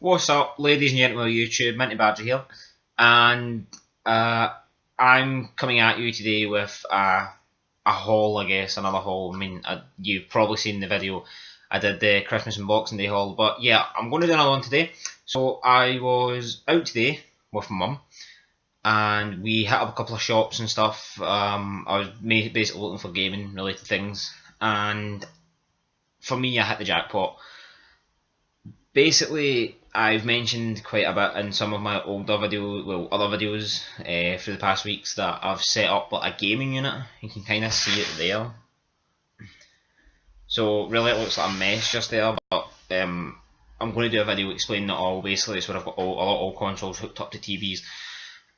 What's up, ladies and gentlemen of YouTube? Minty Badger here, and I'm coming at you today with a haul, I guess, another haul. I mean, you've probably seen the video. I did the Christmas and Boxing Day haul, but yeah, I'm going to do another one today. So I was out today with my mum, and we hit up a couple of shops and stuff. I was basically looking for gaming related things, and for me, I hit the jackpot. Basically, I've mentioned quite a bit in some of my older other videos for the past weeks that I've set up like a gaming unit. You can kind of see it there. So really it looks like a mess just there, but I'm going to do a video explaining it all. Basically, it's where I've got all consoles hooked up to TVs,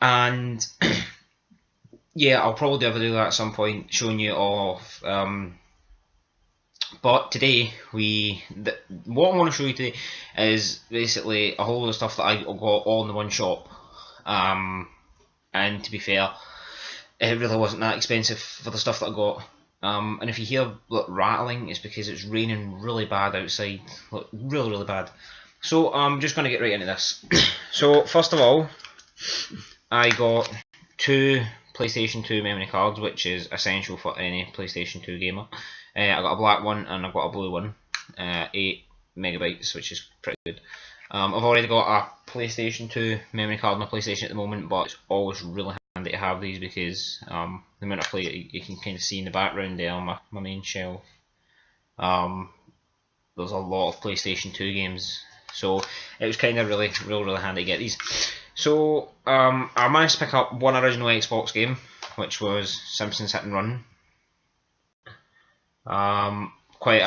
and yeah, I'll probably do a video at some point showing you all of. But today, what I want to show you today is basically a whole lot of stuff that I got all in the one shop. And to be fair, it really wasn't that expensive for the stuff that I got. And if you hear rattling, it's because it's raining really bad outside, really bad. So I'm just going to get right into this. So first of all, I got two PlayStation 2 memory cards, which is essential for any PlayStation 2 gamer. I got a black one and I've got a blue one, 8 megabytes, which is pretty good. I've already got a PlayStation 2 memory card on my PlayStation at the moment, but it's always really handy to have these because the amount I play it, you can kind of see in the background there on my main shelf. There's a lot of PlayStation 2 games, so it was kind of really handy to get these. So I managed to pick up one original Xbox game, which was Simpsons Hit and Run. Quite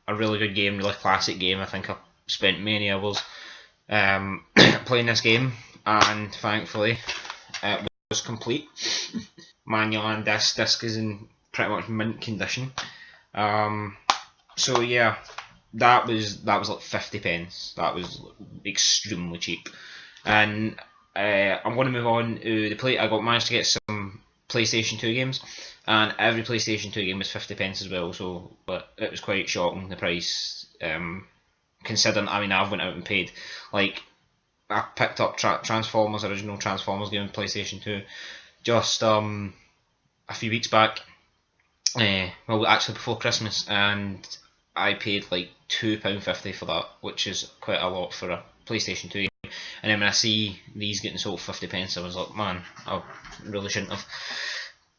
a really good game, really classic game. I think I've spent many hours playing this game, and thankfully it was complete. Manual and disc is in pretty much mint condition. So yeah, that was like 50 pence. That was extremely cheap. And I'm going to move on to the play. Managed to get some PlayStation 2 games, and every PlayStation 2 game was 50 pence as well, so but it was quite shocking, the price, considering, I mean, I've went out and paid, like, I picked up Transformers, original Transformers game on PlayStation 2, just a few weeks back, well, actually before Christmas, and I paid like £2.50 for that, which is quite a lot for a PlayStation 2 game. And then when I see these getting sold for 50 pence, I was like, man, I really shouldn't have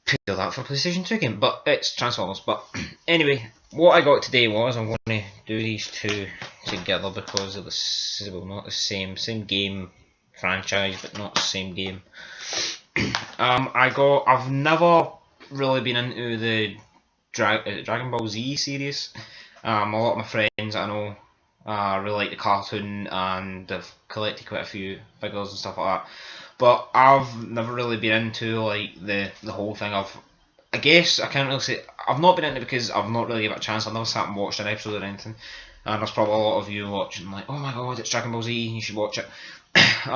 paid all that for a PlayStation 2 game. But it's Transformers. But anyway, what I got today was, I'm going to do these two together because they're not the same game franchise, but not the same game. I've never really been into the Dragon Ball Z series. A lot of my friends I know really like the cartoon, and they've collected quite a few figures and stuff like that. But I've never really been into like the whole thing. I guess I can't really say I've not been into it because I've not really given it a chance. I've never sat and watched an episode or anything. And there's probably a lot of you watching like, oh my god, it's Dragon Ball Z, you should watch it. But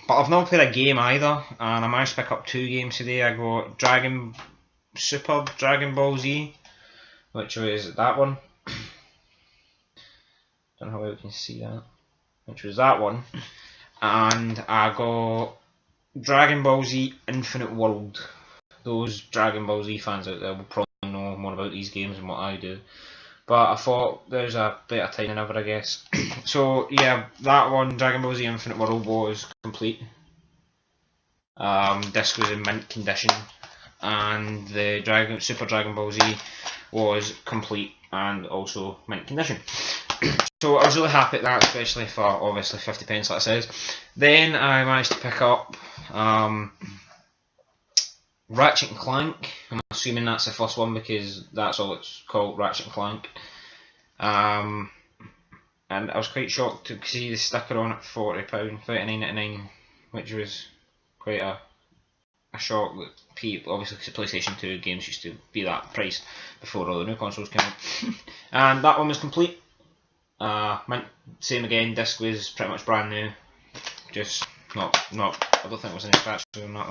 I've never played a game either, and I managed to pick up two games today. I got Super Dragon Ball Z, which was that one. Don't know how well you can see that, which was that one, and I got Dragon Ball Z Infinite World. Those Dragon Ball Z fans out there will probably know more about these games than what I do, but I thought there's a better time than ever, I guess. So yeah, that one, Dragon Ball Z Infinite World, was complete. Disc was in mint condition, and the Super Dragon Ball Z was complete and also mint condition. So I was really happy at that, especially for obviously 50 pence, like I said. Then I managed to pick up Ratchet and Clank. I'm assuming that's the first one because that's all it's called, Ratchet and Clank. And I was quite shocked to see the sticker on it, £40, £39.99, which was quite a shock that people, obviously because PlayStation 2 games used to be that price before all the new consoles came out. And that one was complete. Same again, disc was pretty much brand new, just not I don't think there was any scratch on that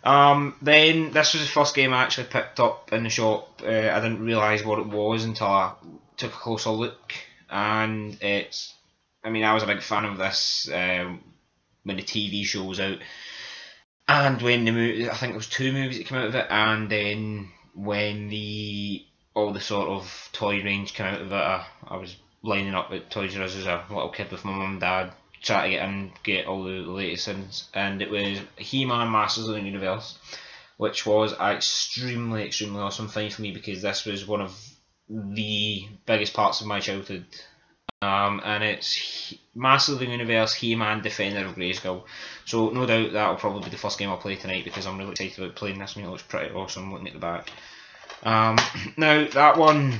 one. Then this was the first game I actually picked up in the shop. I didn't realise what it was until I took a closer look, and it's I mean, I was a big fan of this when the TV show was out, and when the movie, I think there was 2 movies that came out of it, and then when all the sort of toy range came out of it, I was lining up at Toys R Us as a little kid with my mum and dad, trying to get all the latest things, and it was He-Man Masters of the Universe, which was an extremely awesome thing for me, because this was one of the biggest parts of my childhood. And it's Masters of the Universe, He-Man, Defender of Grayskull. So no doubt that will probably be the first game I'll play tonight, because I'm really excited about playing this. I mean, it looks pretty awesome looking at the back. Now that one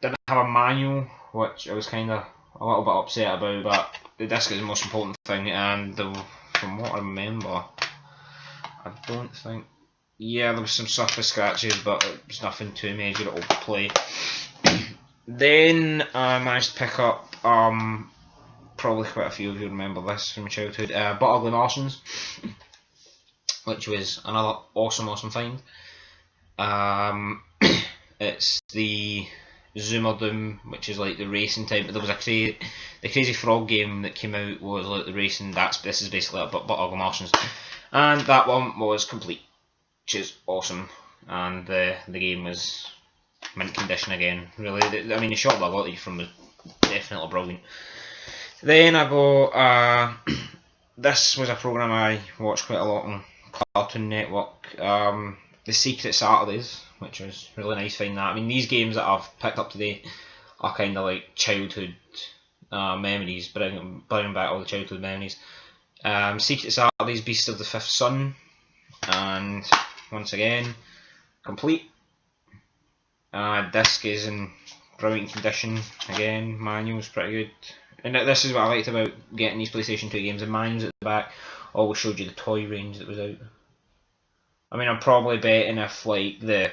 didn't have a manual, which I was kind of a little bit upset about, but the disc is the most important thing, and from what I remember, I don't think, yeah, there was some surface scratches, but it was nothing too major that will play. Then I managed to pick up, probably quite a few of you remember this from my childhood, But Ugly Martians, which was another awesome find. It's the Zoomer Doom, which is like the racing type. But there was the Crazy Frog game that came out was like the racing. This is basically But Ugly Martians, and that one was complete, which is awesome. And the game was mint condition again. Really, I mean, the shot that I got from was definitely brilliant. Then I got this was a program I watched quite a lot on Cartoon Network. The Secret Saturdays, which was really nice finding that. I mean, these games that I've picked up today are kind of like childhood memories, bringing back all the childhood memories. Secret Saturdays, Beast of the Fifth Son, and once again, complete. Disc is in brilliant condition again. Manual's pretty good, and this is what I liked about getting these PlayStation 2 games. The manuals at the back always showed you the toy range that was out. I mean, I'm probably betting if like the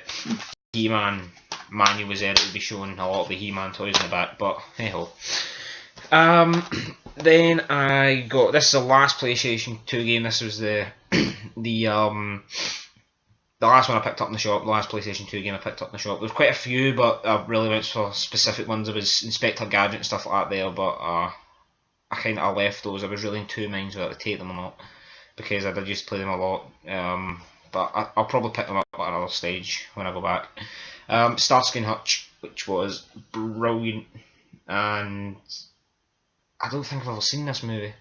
He-Man manual was there, it would be showing a lot of the He-Man toys in the back. But hey ho. Then I got, this is the last PlayStation 2 game. This was the last one I picked up in the shop, the last PlayStation 2 game I picked up in the shop. There was quite a few, but I really went for specific ones. There was Inspector Gadget and stuff like that there, but I kind of left those. I was really in two minds whether to take them or not, because I did used to play them a lot. But I'll probably pick them up at another stage when I go back. Starsky and Hutch, which was brilliant, and I don't think I've ever seen this movie.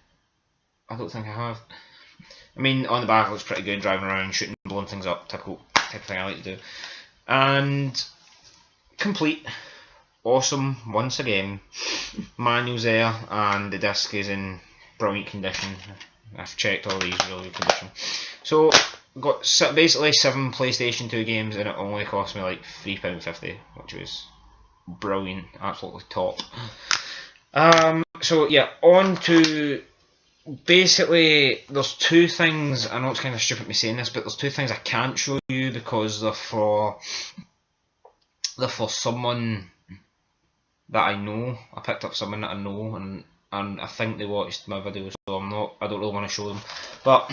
I don't think I have. I mean, on the back it looks pretty good, driving around, shooting, blowing things up, typical type of thing I like to do. And complete, awesome once again. Manual's there, and the disc is in brilliant condition. I've checked all these, really good condition. So got basically 7 PlayStation 2 games, and it only cost me like £3.50, which was brilliant, absolutely top. So yeah, on to, basically there's 2 things, I know it's kind of stupid me saying this, but there's 2 things I can't show you because they're for someone that I know. I picked up someone that I know, and I think they watched my video, so I don't really want to show them. But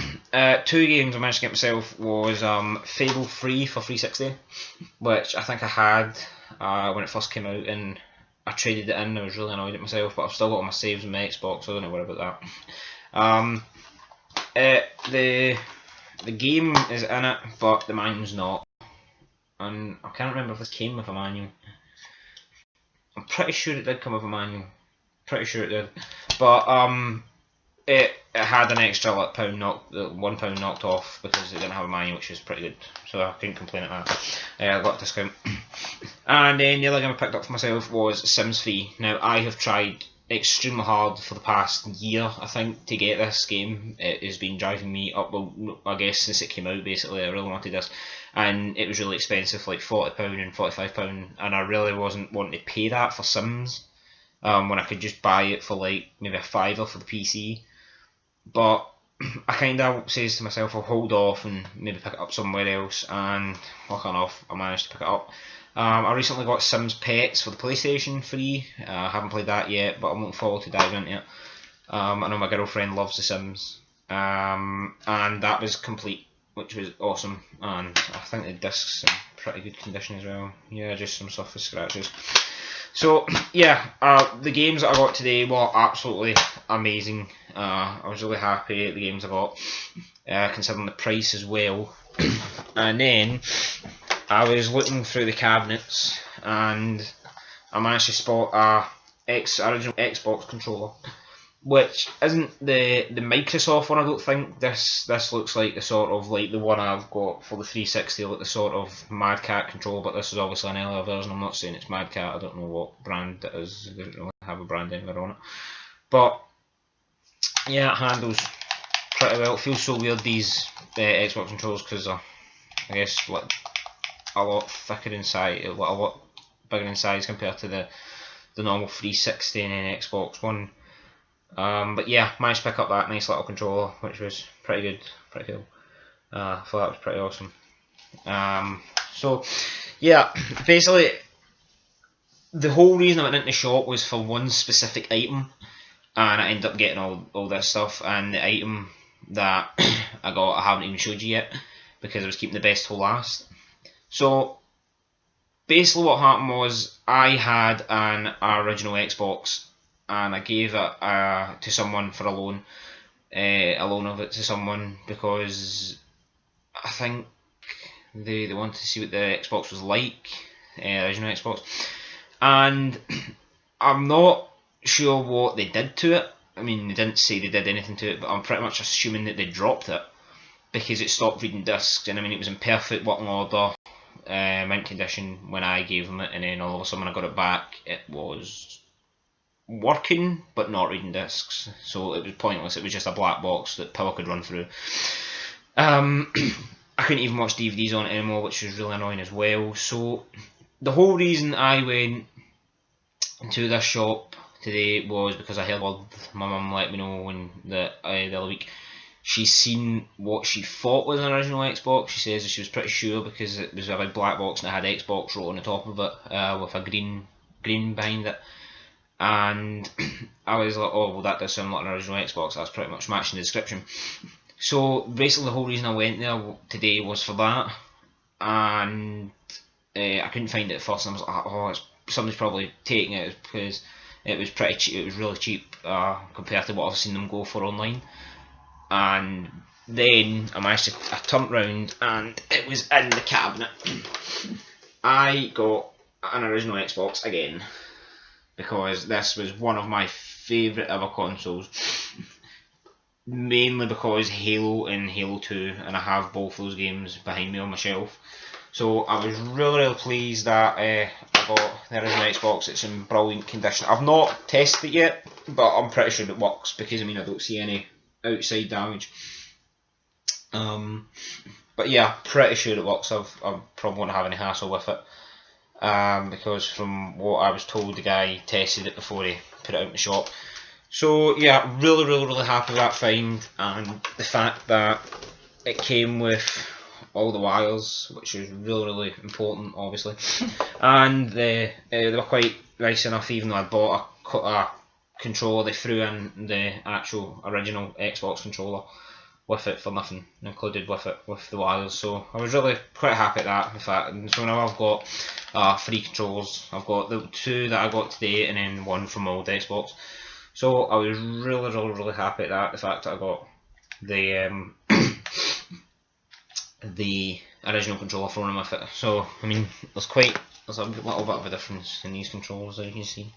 2 games I managed to get myself was Fable 3 for 360, which I think I had when it first came out, and I traded it in. I was really annoyed at myself, but I've still got all my saves in my Xbox, so I don't worry about that. The game is in it, but the manual's not, and I can't remember if this came with a manual. I'm pretty sure it did come with a manual. Pretty sure it did, but it had an extra like £1 knocked off because it didn't have a manual, which is pretty good. So I couldn't complain at that. I got a discount. And then the other game I picked up for myself was Sims 3. Now I have tried extremely hard for the past year, I think, to get this game. It has been driving me up. Well, I guess since it came out, basically, I really wanted this, and it was really expensive, like £40 and £45, and I really wasn't wanting to pay that for Sims. When I could just buy it for like maybe a £5 for the PC. But I kind of says to myself, I'll hold off and maybe pick it up somewhere else, and lucky enough I managed to pick it up. I recently got Sims Pets for the PlayStation 3. I haven't played that yet, but I'm looking forward to diving into it. I know my girlfriend loves The Sims, and that was complete, which was awesome, and I think the disc's in pretty good condition as well. Yeah, just some surface scratches. So yeah, the games that I got today were absolutely amazing. I was really happy at the games I got, considering the price as well. And then I was looking through the cabinets and I managed to spot a original Xbox controller, which isn't the Microsoft one. I don't think this looks like the sort of like the one I've got for the 360, like the sort of Mad Cat controller. But this is obviously an earlier version. I'm not saying it's Mad Cat. I don't know what brand it is. They don't really have a brand anywhere on it. But yeah, it handles pretty well. It feels so weird, these Xbox controllers, because I guess like a lot thicker inside, a lot bigger in size compared to the normal 360 and then Xbox One. But yeah, managed to pick up that nice little controller, which was pretty good, pretty cool. I thought that was pretty awesome. So yeah, basically the whole reason I went into the shop was for one specific item, and I ended up getting all this stuff. And the item that I got, I haven't even showed you yet because I was keeping the best till last. So basically what happened was I had an original Xbox and I gave it to someone for a loan of it to someone because I think they wanted to see what the Xbox was like, original Xbox, and I'm not sure what they did to it. I mean, they didn't say they did anything to it, but I'm pretty much assuming that they dropped it because it stopped reading discs, and I mean it was in perfect working order, mint condition when I gave them it, and then all of a sudden when I got it back it was working but not reading discs, so it was pointless. It was just a black box that power could run through. I couldn't even watch DVDs on it anymore, which was really annoying as well. So the whole reason I went to this shop today was because I heard my mum let me know the other week she's seen what she thought was an original Xbox. She says that she was pretty sure because it was a big black box and it had Xbox wrote on the top of it with a green behind it. And I was like, oh well, that does sound like an original Xbox. That's pretty much matching the description. So basically the whole reason I went there today was for that, and I couldn't find it at first, and I was like, oh, somebody's probably taking it because it was pretty cheap. It was really cheap compared to what I've seen them go for online. And then I turned round and it was in the cabinet. I got an original Xbox again because this was one of my favourite ever consoles. Mainly because Halo and Halo 2, and I have both those games behind me on my shelf. So I was really pleased that I got the original Xbox. It's in brilliant condition. I've not tested it yet, but I'm pretty sure it works because I mean I don't see any outside damage. But yeah, pretty sure it works. I probably won't have any hassle with it because from what I was told, the guy tested it before he put it out in the shop. So yeah, really happy with that find, and the fact that it came with all the wires, which is really important, obviously. And they were quite nice enough. Even though I bought a controller, they threw in the actual original Xbox controller with it for nothing, included with it with the wires. So I was really quite happy at that. In fact, and so now I've got 3 controllers. I've got the 2 that I got today, and then 1 from my old Xbox. So I was really happy at that. The fact that I got the the original controller thrown in with it. So I mean, there's a little bit of a difference in these controllers, as you can see.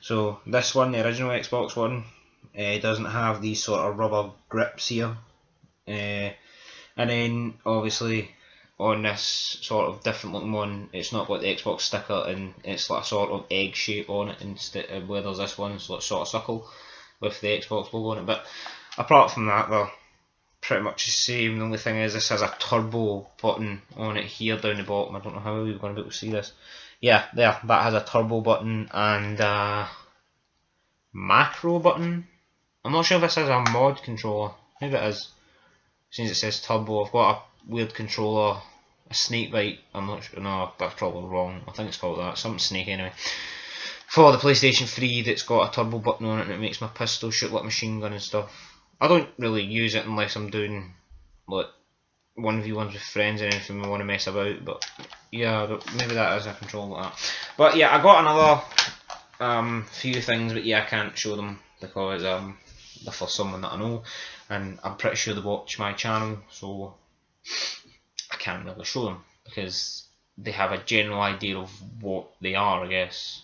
So this one, the original Xbox one, doesn't have these sort of rubber grips here, and then obviously on this sort of different looking one, it's not got the Xbox sticker, and it's like a sort of egg shape on it instead of where there's this one, so it's sort of circle with the Xbox logo on it. But apart from that, they're pretty much the same. The only thing is this has a turbo button on it here down the bottom. I don't know how we're going to be able to see this. Yeah, there, that has a turbo button and a macro button. I'm not sure if this has a mod controller. Maybe it is, since it says turbo. I've got a weird controller, a snake bite. I'm not sure. No, that's probably wrong. I think it's called that. Something snake anyway. For the PlayStation 3, that's got a turbo button on it, and it makes my pistol shoot like a machine gun and stuff. I don't really use it unless I'm doing like 1v1s with friends and anything we want to mess about. But yeah, maybe that is a control like that. But yeah, I got another few things, but yeah, I can't show them because they're for someone that I know, and I'm pretty sure they watch my channel, so I can't really show them because they have a general idea of what they are, I guess.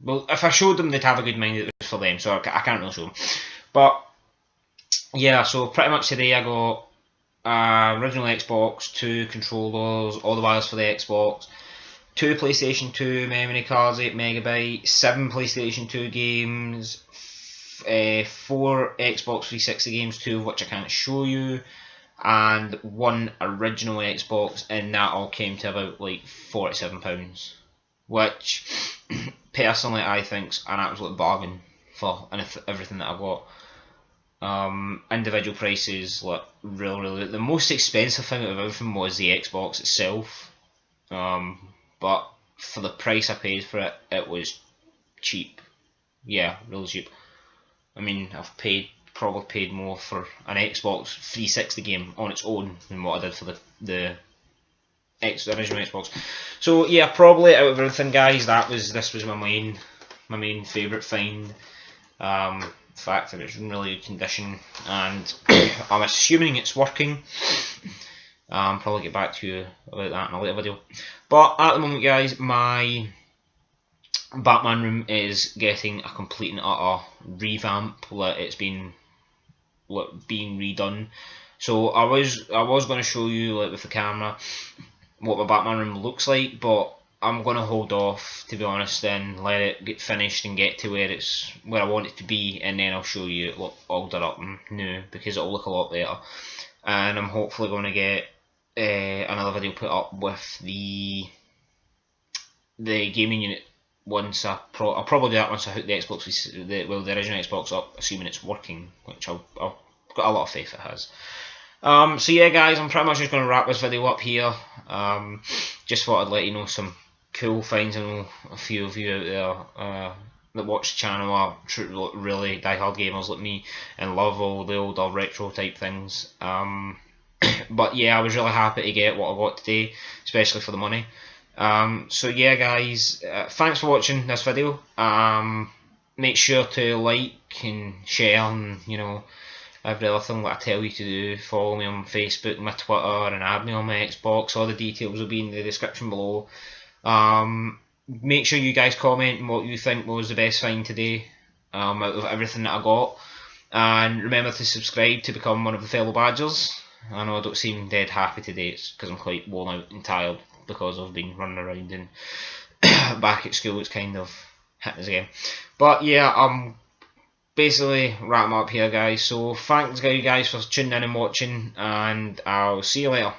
Well, if I showed them, they'd have a good mind that it was for them, so I can't really show them. But yeah, so pretty much today I got original Xbox, 2 controllers, all the wires for the Xbox, 2 PlayStation 2 memory cards, 8 megabyte, 7 PlayStation 2 games, 4 Xbox 360 games, 2 of which I can't show you, and 1 original Xbox, and that all came to about like £47, which personally I think's an absolute bargain for everything that I got. Individual prices, like really, the most expensive thing out of everything was the Xbox itself, but for the price I paid for it, it was cheap. Yeah, really cheap. I mean, I've probably paid more for an Xbox 360 game on its own than what I did for the original Xbox. So yeah, probably out of everything, guys, this was my main favourite find. The fact that it's in really good condition, and I'm assuming it's working. Probably get back to you about that in a later video. But at the moment, guys, my Batman room is getting a complete and utter revamp. It's been being redone. So I was going to show you with the camera what my Batman room looks like, but I'm going to hold off, to be honest, and let it get finished and get to where I want it to be, and then I'll show you it all done up and new, because it'll look a lot better. And I'm hopefully going to get another video put up with the gaming unit once I'll probably do that once I hook the the original Xbox up, assuming it's working, which I've got a lot of faith it has. So yeah, guys, I'm pretty much just going to wrap this video up here. Just thought I'd let you know some cool finds. I know a few of you out there that watch the channel are really die-hard gamers like me and love all the old retro type things. But yeah, I was really happy to get what I got today, especially for the money. So yeah, guys, thanks for watching this video. Make sure to like and share, and every other thing that I tell you to do. Follow me on Facebook, my Twitter, and add me on my Xbox. All the details will be in the description below. Make sure you guys comment on what you think was the best find today out of everything that I got. And remember to subscribe to become one of the fellow badgers. I know I don't seem dead happy today. It's because I'm quite worn out and tired because I've been running around and back at school. It's kind of hitting us again. But yeah, I'm basically wrapping up here, guys. So thanks you guys for tuning in and watching, and I'll see you later.